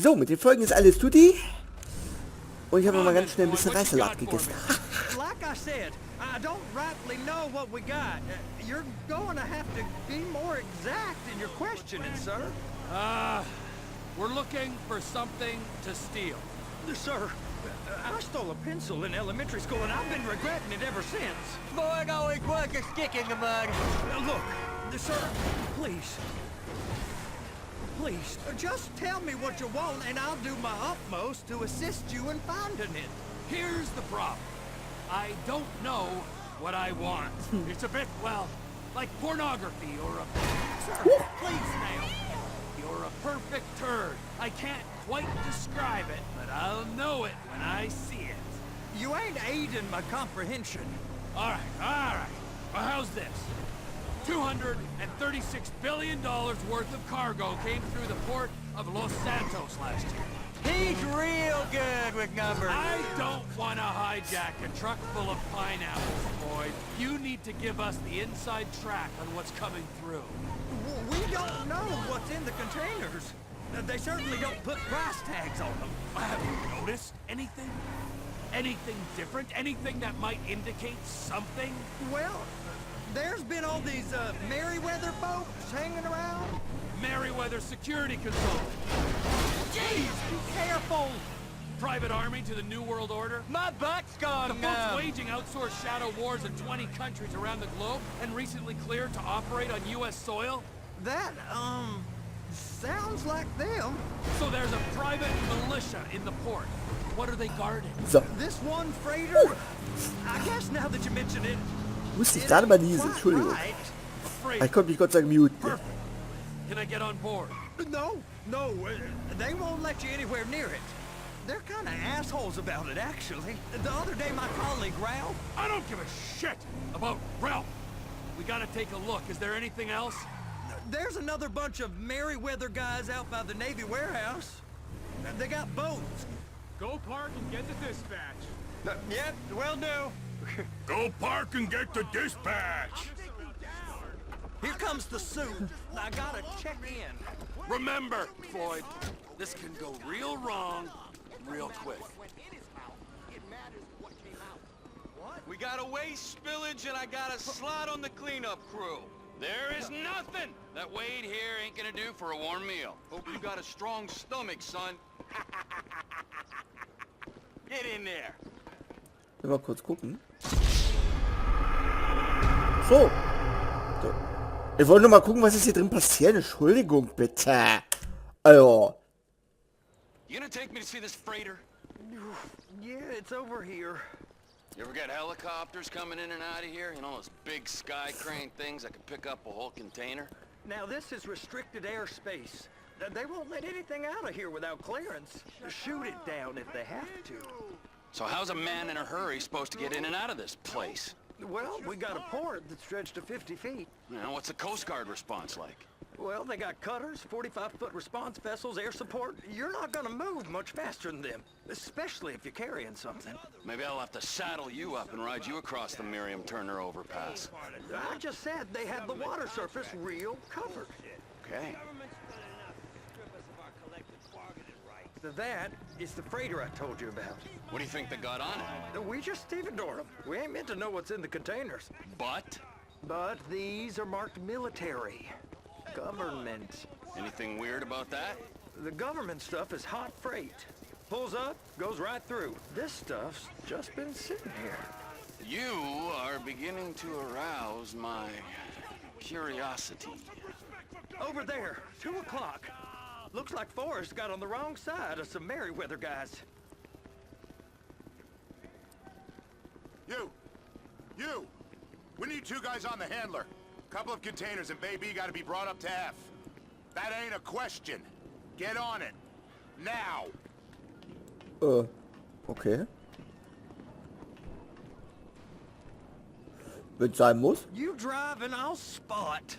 So, mit den Folgen ist alles tutti. Und ich habe noch mal ganz schnell ein bisschen Reissalat gegessen. Like I said, I don't rightly know what we got. You're going to have to be more exact in your questioning, sir. We're looking for something to steal. Sir, I stole a pencil in elementary school and I've been regretting it ever since. Boy, it always was a stick in the mud. Look, sir, please. Please, just tell me what you want and I'll do my utmost to assist you in finding it. Here's the problem. I don't know what I want. It's a bit, well, like pornography or a... Sir, please, now. You're a perfect turd. I can't quite describe it, but I'll know it when I see it. You ain't aiding my comprehension. All right. Well, how's this? $236 billion worth of cargo came through the port of Los Santos last year. He's real good with numbers. I don't want to hijack a truck full of pineapples, Floyd. You need to give us the inside track on what's coming through. We don't know what's in the containers. They certainly don't put price tags on them. Have you noticed anything? Anything different? Anything that might indicate something? Well, there's been all these Merryweather boats hanging around. Merryweather Security Control. Jeez, be careful! Private Army to the New World Order. My butt's The gone folks numb. waging outsourced shadow wars in 20 countries around the globe and recently cleared to operate on U.S. soil. That, sounds like them. So there's a private militia in the port. What are they guarding? So, This one freighter, I guess now that you mention it, musste ich gerade mal niesen, Entschuldigung. Afraid. Ich konnte mich Gott sei Dank muten. Perfect. Can I get on board? No, they won't let you anywhere near it. They're kind of assholes about it, actually. The other day, my colleague, Ralph... I don't give a shit about Ralph. We gotta take a look. Is there anything else? There's another bunch of Merryweather guys out by the Navy warehouse. They got boats. Go park and get the dispatch. Yep, will do. Go park and get the dispatch. Here comes the suit. I gotta check in. Remember, Floyd, this can go real wrong real quick. We got a waste spillage and I got a slot on the cleanup crew. There is nothing that Wade here ain't gonna do for a warm meal. Hope you got a strong stomach, son. Get in there. Mal kurz gucken. So. Ich wollte nur mal gucken, was ist hier drin passiert. Entschuldigung, bitte. Also. You gonna take me to see this freighter? Yeah, it's over here. You ever get helicopters coming in and out of here? You know, those big sky crane things that can pick up a whole container? Now, this is restricted airspace. They won't let anything out of here without clearance. Shoot it down if they have to. So how's a man in a hurry supposed to get in and out of this place? Well, we got a port that stretched to 50 feet. You know, what's the Coast Guard response like? Well, they got cutters, 45-foot response vessels, air support. You're not gonna move much faster than them, especially if you're carrying something. Maybe I'll have to saddle you up and ride you across the Miriam Turner overpass. I just said they had the water surface real covered. Okay. That is the freighter I told you about. What do you think they got on it? We just stevedored them. We ain't meant to know what's in the containers. But? But these are marked military. Government. Anything weird about that? The government stuff is hot freight. Pulls up, goes right through. This stuff's just been sitting here. You are beginning to arouse my curiosity. Over there, 2 o'clock. Looks like Forrest got on the wrong side of some Merryweather guys. You! We need 2 guys on the handler. Couple of containers and Baby gotta be brought up to F. That ain't a question. Get on it. Now! Okay. Wenn sein muss. You drive and I'll spot.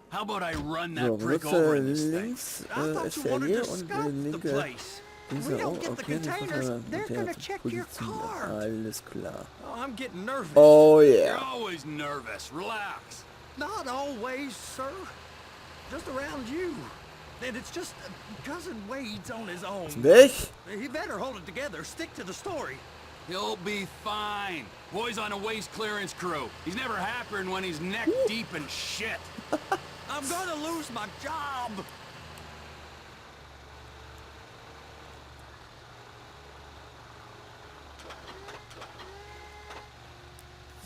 How about I run So, that prick over in this thing? links I thought ist you der wanted hier to und scout der the linke place. We dieser don't auch. get the Okay, das containers, muss they're man gonna check your positionieren. car. Alles klar. Oh, I'm getting nervous. Oh You're yeah. always nervous. Relax. Not always, sir. just around you. And it's just Cousin Wade's on his own. Mich? He better hold it together. Stick to the story. He'll be fine. Boy's on a waste clearance crew. He's never happier than when he's neck deep in shit. I'm gonna lose my job.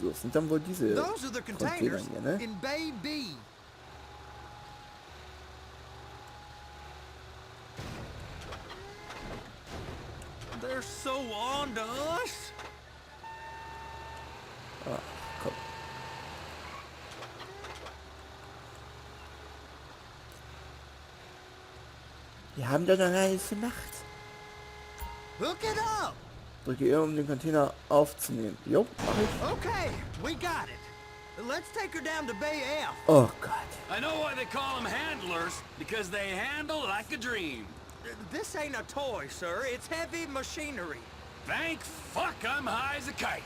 So, das sind dann wohl diese Those are the Container containers hier, ne? in Bay B. They're so on to us. Ah, komm. Wir haben doch noch alles gemacht. Hook it up. Drücke E, um den Container aufzunehmen. Jo, mach ich. Okay, we got it. Let's take her down to Bay F. Oh Gott. I know why they call them handlers, because they handle like a dream. This ain't a toy, sir. It's heavy machinery. Thank fuck I'm high as a kite.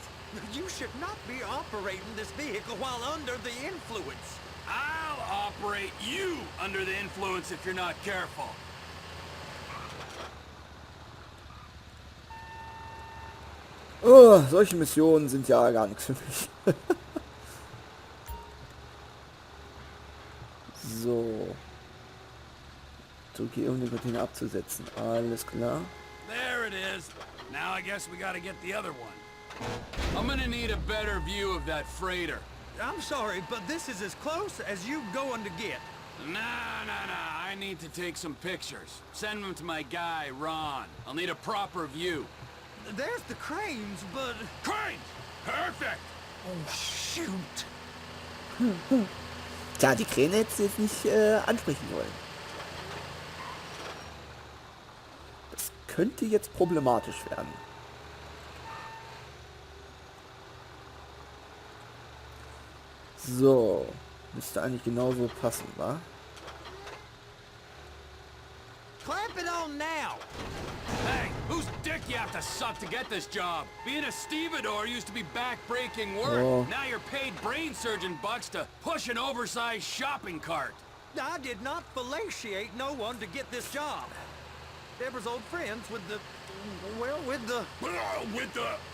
You should not be operating this vehicle while under the influence. I'll operate you under the influence if you're not careful. Oh, solche Missionen sind ja gar nichts für mich. So. Drücke E, um den Container abzusetzen. Alles klar. There it is. Now I guess we gotta get the other one. I'm gonna need a better view of that freighter. I'm sorry, but this is as close as you going to get. Nah. I need to take some pictures. Send them to my guy, Ron. I'll need a proper view. There's the cranes, but... Cranes! Perfect! Oh, shoot. Tja, die Kräne hätte jetzt nicht ansprechen wollen. Das könnte jetzt problematisch werden. So. Müsste eigentlich genauso passen, wa? Clamp it on now. Hey, whose dick you have to suck to get this job? Being a stevedore used to be back-breaking work. Oh. Now you're paid brain surgeon bucks to push an oversized shopping cart. I did not fellatiate no one to get this job. Deborah's old friends with the... Well, with the...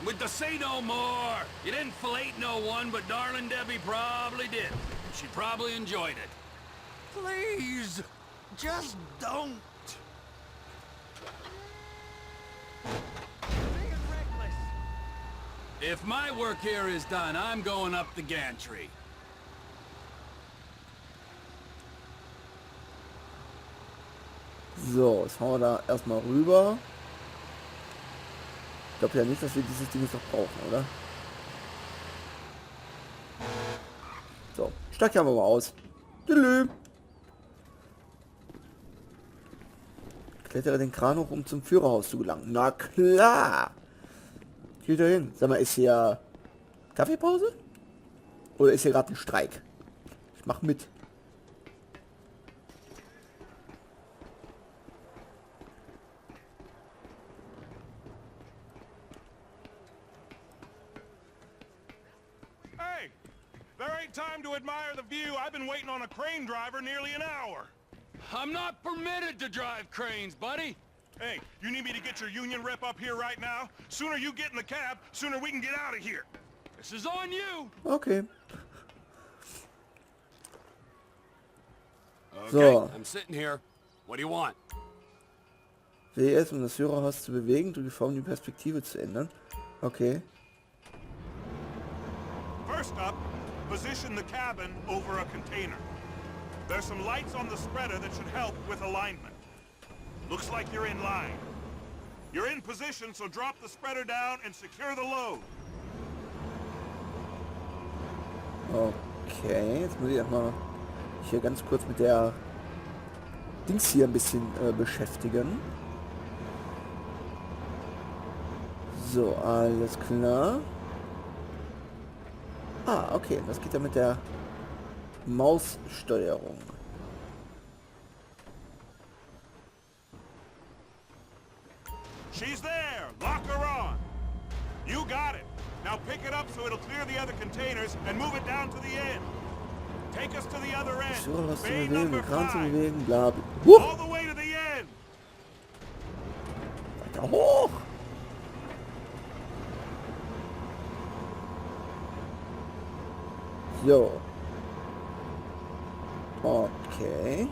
With the say no more. You didn't fillet no one, but darling Debbie probably did. She probably enjoyed it. Please, just don't. Being reckless. If my work here is done, I'm going up the gantry. So, jetzt fahren wir da erstmal rüber. Ich glaube ja nicht, dass wir dieses Ding jetzt noch brauchen, oder? So, steig ja mal aus. Tschüss. Klettere den Kran hoch, um zum Führerhaus zu gelangen. Na klar! Geht da hin. Sag mal, ist hier Kaffeepause? Oder ist hier gerade ein Streik? Ich mach mit. Hey, there ain't time to admire the view. I've been waiting on a crane driver nearly an hour. I'm not permitted to drive cranes, buddy. Hey, you need me to get your union rep up here right now? Sooner you get in the cab, sooner we can get out of here. This is on you. Okay. Okay, So. I'm sitting here. What do you want? Wähle es, um das Führerhaus zu bewegen, drücke V, um die Perspektive zu ändern. Okay. First up, position the cabin over a container. There's some lights on the spreader that should help with alignment. Looks like you're in line. You're in position, so drop the spreader down and secure the load. Okay, jetzt muss ich erstmal hier ganz kurz mit der Dings hier ein bisschen beschäftigen. So, alles klar. Ah, okay, das geht ja mit der Maussteuerung. She's there! Lock her on! You got it! Now pick it up so it'll clear the other containers and move it down to the end. Take us to the other end. Versuche was zu Bay bewegen, number den Kran zu 5. bewegen, bla bla. Huch! All the way to the end. Weiter hoch! So. Okay.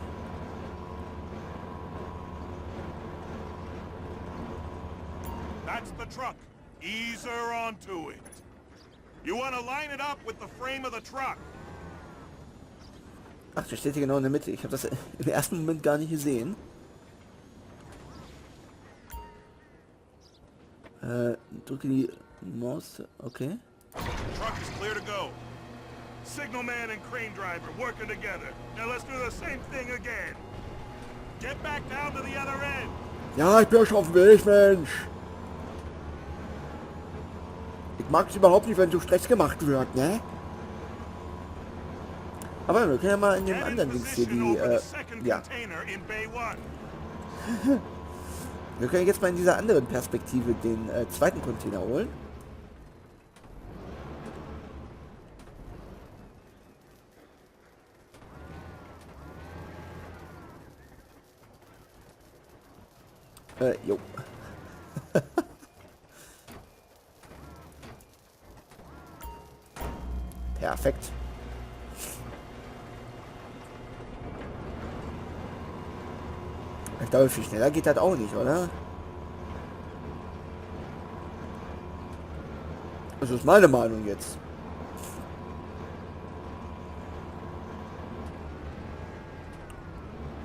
That's the truck. Ease her onto it. You want to line it up with the frame of the truck. Ach, der steht hier genau in der Mitte. Ich habe das im ersten Moment gar nicht gesehen. Drücke die Maus. Okay. Truck is clear to go. Signalman and crane driver working together. Now let's do the same thing again. Get back down to the other end. Ja, ich bin ja schon auf dem Weg, Mensch. Ich mag es überhaupt nicht, wenn so Stress gemacht wird, ne? Aber wir können ja mal in dem Get in anderen Dings hier position die, over the second ja. container in Bay 1. Wir können jetzt mal in dieser anderen Perspektive den zweiten Container holen. Jo. Perfekt. Ich glaube, viel schneller geht das auch nicht, oder? Das ist meine Meinung jetzt.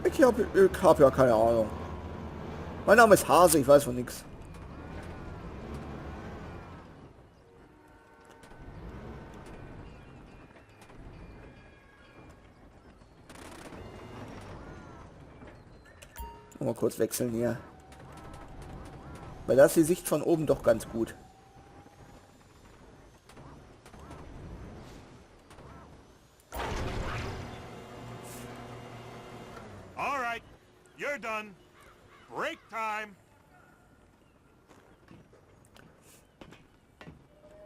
Ich hab ja keine Ahnung. Mein Name ist Hase, ich weiß von nichts. Mal kurz wechseln hier. Weil da ist die Sicht von oben doch ganz gut. All right, you're done. Break time.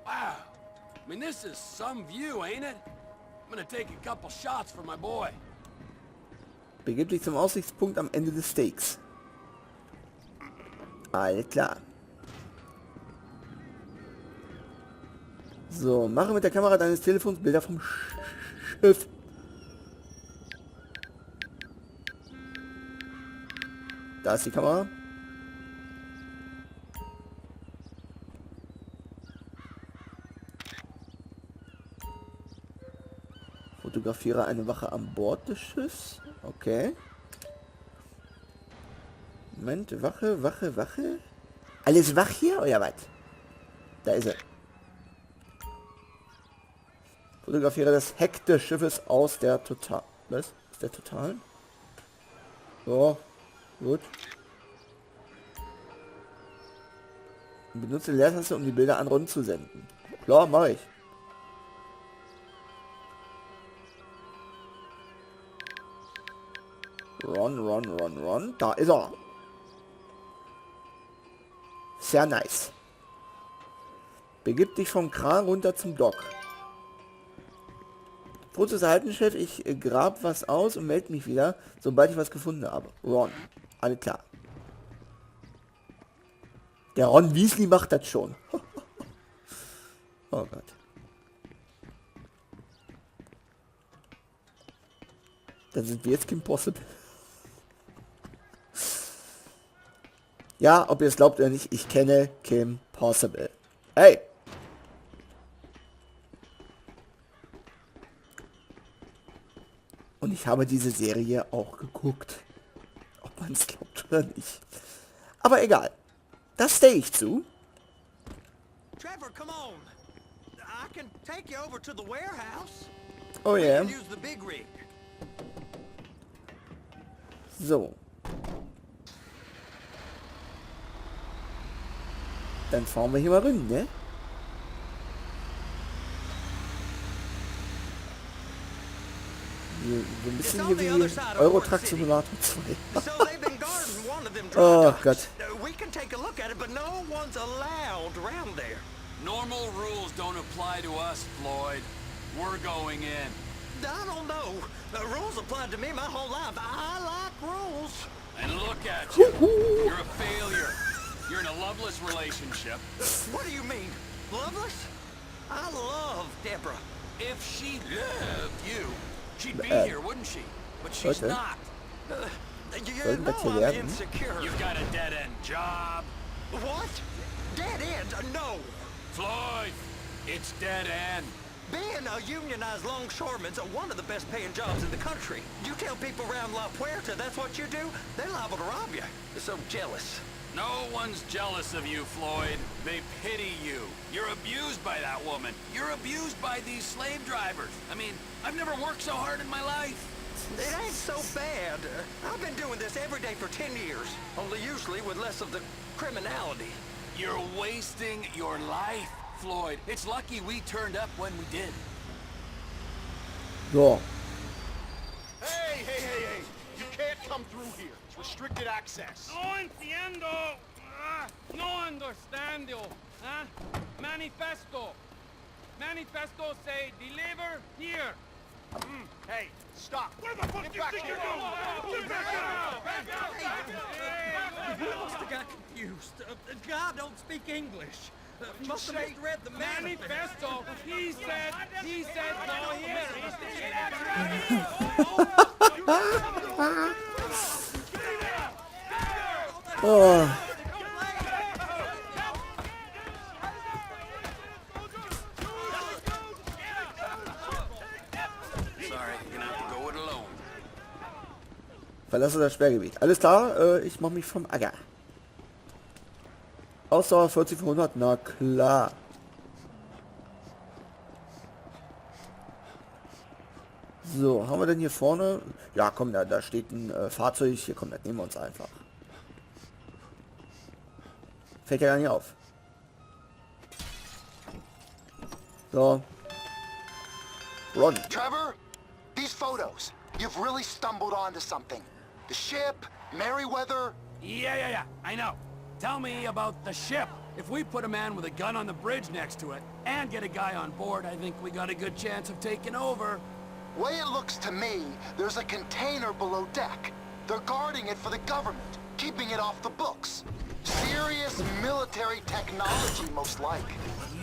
Wow. I mean, this is some view, ain't it? I'm gonna take a couple shots for my boy. Begib dich zum Aussichtspunkt am Ende des Steaks. Alles klar. So, mache mit der Kamera deines Telefons Bilder vom Schiff. Da ist die Kamera. Fotografiere eine Wache an Bord des Schiffs. Okay. Moment, Wache, Wache, Wache. Alles wach hier oder was? Da ist er. Fotografiere das Heck des Schiffes aus der Total... Was? Ist der Total? So. Gut. Benutze Leertaste, um die Bilder an Ron zu senden. Klar, mache ich. Ron. Da ist er. Sehr nice. Begib dich vom Kran runter zum Dock. Fotos erhalten, Chef. Ich grab was aus und melde mich wieder, sobald ich was gefunden habe. Ron. Alles klar. Der Ron Weasley macht das schon. Oh Gott. Dann sind wir jetzt Kim Possible. Ja, ob ihr es glaubt oder nicht, ich kenne Kim Possible. Hey! Und ich habe diese Serie auch geguckt. Ob man es glaubt oder nicht. Aber egal. Das stehe ich zu. Trevor, come on. I can take you over to the warehouse. Oh yeah. Use the big rig. So. Dann fahren wir hier mal rein, ne? So ein bisschen hier wie Euro Truck Simulator 2. So they've been guarding one of them Oh dry Gott. docks. We can take a look at it, but no one's allowed around there. Normal rules don't apply to us, Floyd. We're going in. I don't know. The rules applied to me my whole life. I like rules. And look at you. You're a failure. You're in a loveless relationship. What do you mean? Loveless? I love Deborah. If she loved you, she'd be here, wouldn't she? But she's Okay. not. You know I'm insecure. You've got a dead-end job. What? Dead end? No. Floyd, it's dead end. Being a unionized longshoreman's one of the best paying jobs in the country. You tell people around La Puerta that's what you do, they're liable to rob you. They're so jealous. No one's jealous of you, Floyd. They pity you. You're abused by that woman. You're abused by these slave drivers. I mean, I've never worked so hard in my life. It ain't so bad. I've been doing this every day for 10 years, only usually with less of the criminality. You're wasting your life, Floyd. It's lucky we turned up when we did. So. Hey! You can't come through here. It's restricted access. No entiendo. No understando. Manifesto. Manifesto say deliver here. Hey, stop. Where the fuck do you think you're going? I must have got confused. God don't speak English. Must have misread the Manifesto. He said no here. Oh. Verlasse das Sperrgebiet. Alles klar, ich mache mich vom Acker. Ausdauer 40 von 100, na klar. So, haben wir denn hier vorne? Ja, komm, da steht ein Fahrzeug. Hier, komm, das nehmen wir uns einfach. Fällt ja gar nicht auf. So. Ron. Trevor, these photos. You've really stumbled onto something. The ship, Merryweather. Yeah, I know. Tell me about the ship. If we put a man with a gun on the bridge next to it and get a guy on board, I think we got a good chance of taking over. Way it looks to me, there's a container below deck. They're guarding it for the government, keeping it off the books. Serious military technology, most like.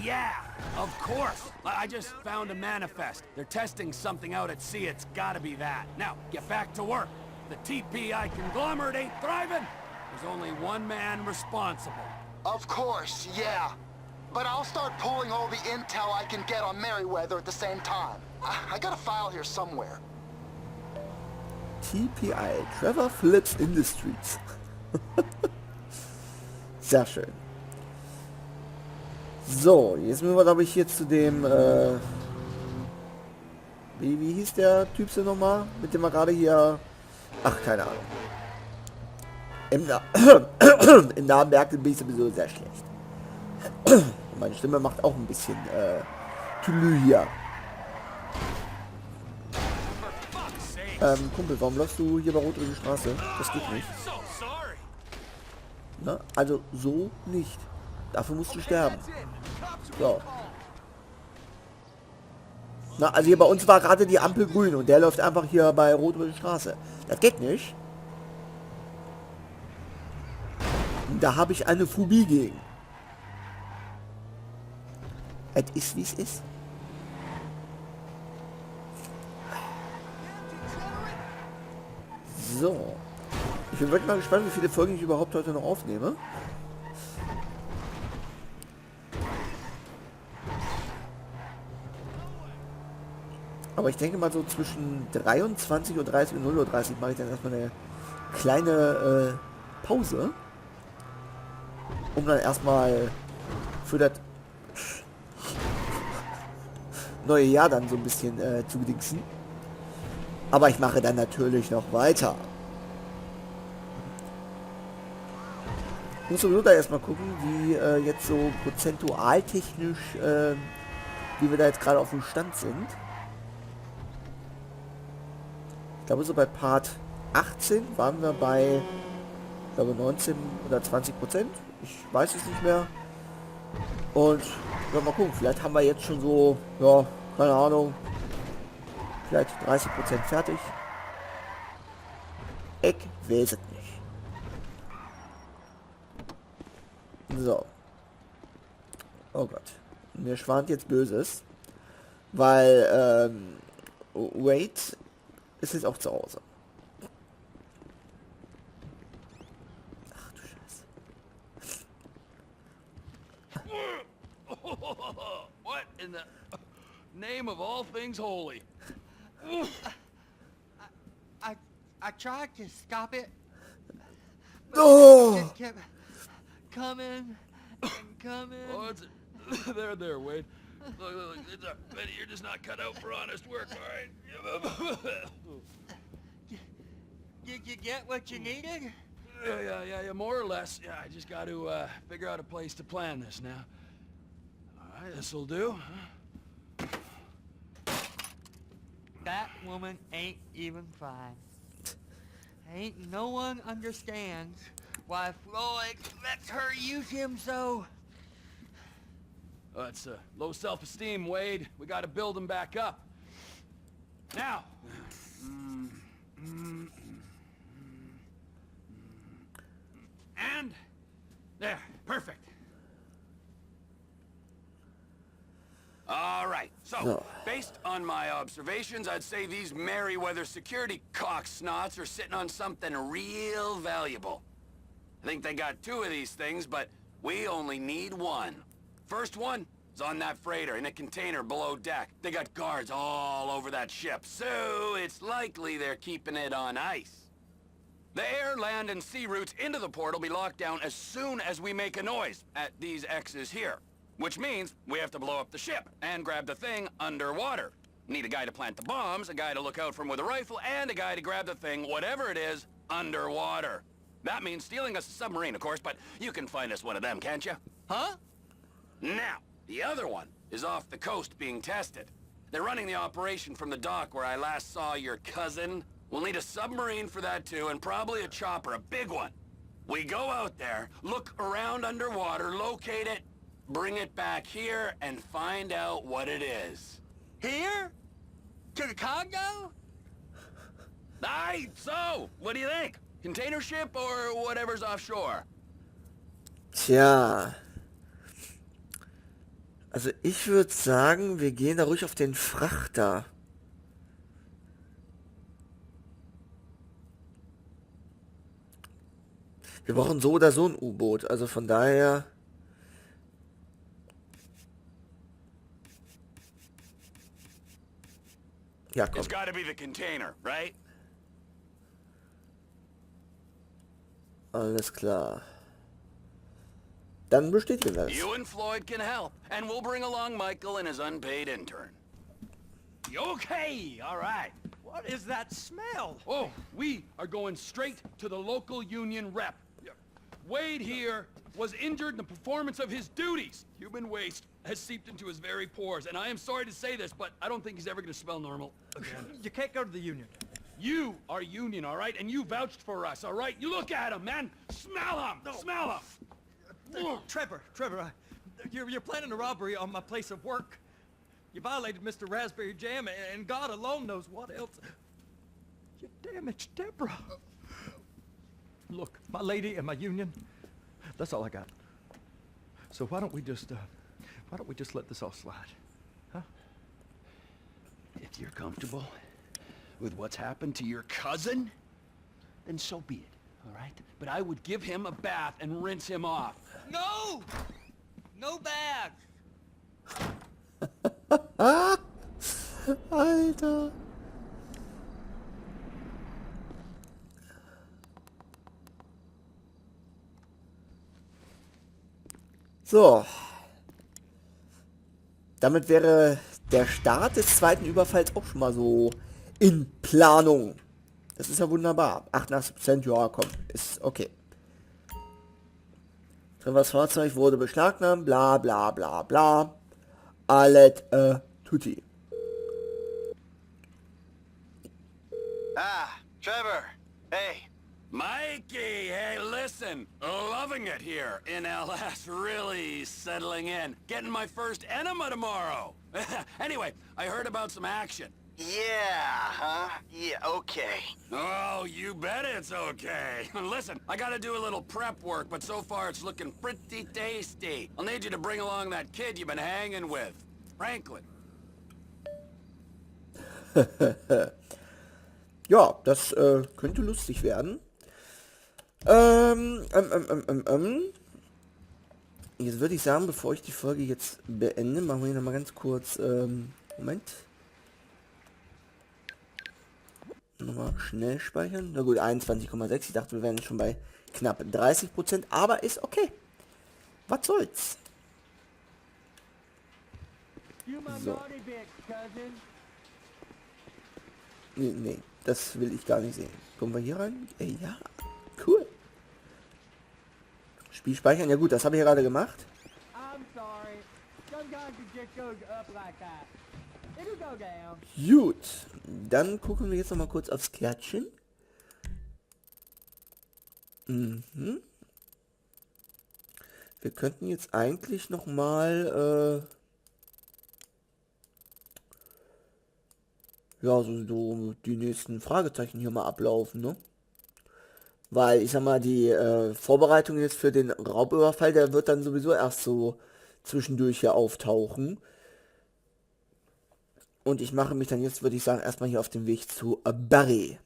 Yeah, of course. I just found a manifest. They're testing something out at sea. It's gotta be that. Now, get back to work. The TPI conglomerate ain't thriving. There's only one man responsible. Of course, yeah. But I'll start pulling all the intel I can get on Merryweather at the same time. I got a file here somewhere. TPI, Trevor Phillips Industries. Sehr schön. So, jetzt müssen wir, glaube ich, hier zu dem, wie hieß der Typ so nochmal, mit dem wir gerade hier, ach, keine Ahnung. Im Namen merkte bin ich sowieso sehr schlecht. Und meine Stimme macht auch ein bisschen, Tülü hier. Kumpel, warum läufst du hier bei Rot über die Straße? Das geht nicht. Na, also so nicht. Dafür musst du sterben. So. Na, also hier bei uns war gerade die Ampel grün und der läuft einfach hier bei Rot über die Straße. Das geht nicht. Und da habe ich eine Phobie gegen. Es ist, wie es ist. So. Ich bin wirklich mal gespannt, wie viele Folgen ich überhaupt heute noch aufnehme. Aber ich denke mal so zwischen 23:30 und 0:30 Uhr mache ich dann erstmal eine kleine Pause. Um dann erstmal für das neue Jahr dann so ein bisschen zu bedingsen. Aber ich mache dann natürlich noch weiter. Ich muss sowieso da erstmal gucken, wie jetzt so prozentual technisch, wie wir da jetzt gerade auf dem Stand sind. Ich glaube so bei Part 18 waren wir bei, ich glaube 19 oder 20%. Ich weiß es nicht mehr. Und ja, mal gucken, vielleicht haben wir jetzt schon so, ja, keine Ahnung, Vielleicht 30% fertig. Ich weiß es nicht. So. Oh Gott. Mir schwant jetzt Böses. Weil, Wade ist jetzt auch zu Hause. Ach du Scheiße. What in the name of all things holy? I tried to stop it. Oh! It just kept coming and coming. Oh, it's there, Wade. Look, Betty, you're just not cut out for honest work, all right? Did you get what you needed? Yeah, more or less. Yeah, I just got to figure out a place to plan this now. All right, this'll do. That woman ain't even fine. Ain't no one understands why Floyd lets her use him so. It's low self-esteem, Wade. We got to build him back up. Now. And there, perfect. All right, so, based on my observations, I'd say these Merryweather security cocksnots are sitting on something real valuable. I think they got 2 of these things, but we only need 1. First one is on that freighter in a container below deck. They got guards all over that ship, so it's likely they're keeping it on ice. The air, land, and sea routes into the port will be locked down as soon as we make a noise at these X's here. Which means we have to blow up the ship and grab the thing underwater. Need a guy to plant the bombs, a guy to look out for 'em with a rifle, and a guy to grab the thing, whatever it is, underwater. That means stealing us a submarine, of course, but you can find us one of them, can't you? Huh? Now, the other one is off the coast being tested. They're running the operation from the dock where I last saw your cousin. We'll need a submarine for that too, and probably a chopper, a big one. We go out there, look around underwater, locate it, bring it back here, and find out what it is. Here? To the Congo? Aye, so, what do you think? Container ship or whatever's offshore? Tja. Also ich würde sagen, wir gehen da ruhig auf den Frachter. Wir brauchen so oder so ein U-Boot, also von daher... Ja, komm. It's gotta be the container, right? Alles klar. Dann bestätigen wir das. You and Floyd can help, and we'll bring along Michael and his unpaid intern. Okay, all right. What is that smell? Oh, we are going straight to the local union rep. Wade here was injured in the performance of his duties. Human waste has seeped into his very pores, and I am sorry to say this, but I don't think he's ever going to smell normal again. You can't go to the union. You are union, all right? And you vouched for us, all right? You look at him, man. Smell him. No. Smell him. Trevor, you're planning a robbery on my place of work. You violated Mr. Raspberry Jam, and God alone knows what else. You damaged Deborah. Look, my lady and my union, that's all I got. So why don't we just let this all slide, huh? If you're comfortable with what's happened to your cousin, then so be it, all right? But I would give him a bath and rinse him off. No! No bag! Alter. So. Damit wäre der Start des zweiten Überfalls auch schon mal so in Planung. Das ist ja wunderbar. 88%, ja komm, ist okay. Trevors Fahrzeug wurde beschlagnahmt, bla bla bla bla. Alles tutti. Ah, Trevor. Hey. Mikey, hey, listen. Loving it here in LS. Really settling in. Getting my first enema tomorrow. Anyway, I heard about some action. Yeah, huh? Yeah, okay. Oh, you bet it's okay. Listen, I gotta do a little prep work, but so far it's looking pretty tasty. I'll need you to bring along that kid you've been hanging with, Franklin. Ja, das könnte lustig werden. Jetzt würde ich sagen, bevor ich die Folge jetzt beende, machen wir hier nochmal ganz kurz, Moment. Nochmal schnell speichern. Na gut, 21,6. Ich dachte, wir wären schon bei knapp 30%, aber ist okay. Was soll's? So. Nee, das will ich gar nicht sehen. Kommen wir hier rein? Ja, cool. Spiel speichern, ja gut, das habe ich ja gerade gemacht. Gut, dann gucken wir jetzt noch mal kurz aufs Kärtchen. Wir könnten jetzt eigentlich noch mal ja, so die nächsten Fragezeichen hier mal ablaufen, ne? Weil, ich sag mal, die Vorbereitung jetzt für den Raubüberfall, der wird dann sowieso erst so zwischendurch hier auftauchen. Und ich mache mich dann jetzt, würde ich sagen, erstmal hier auf den Weg zu Barry.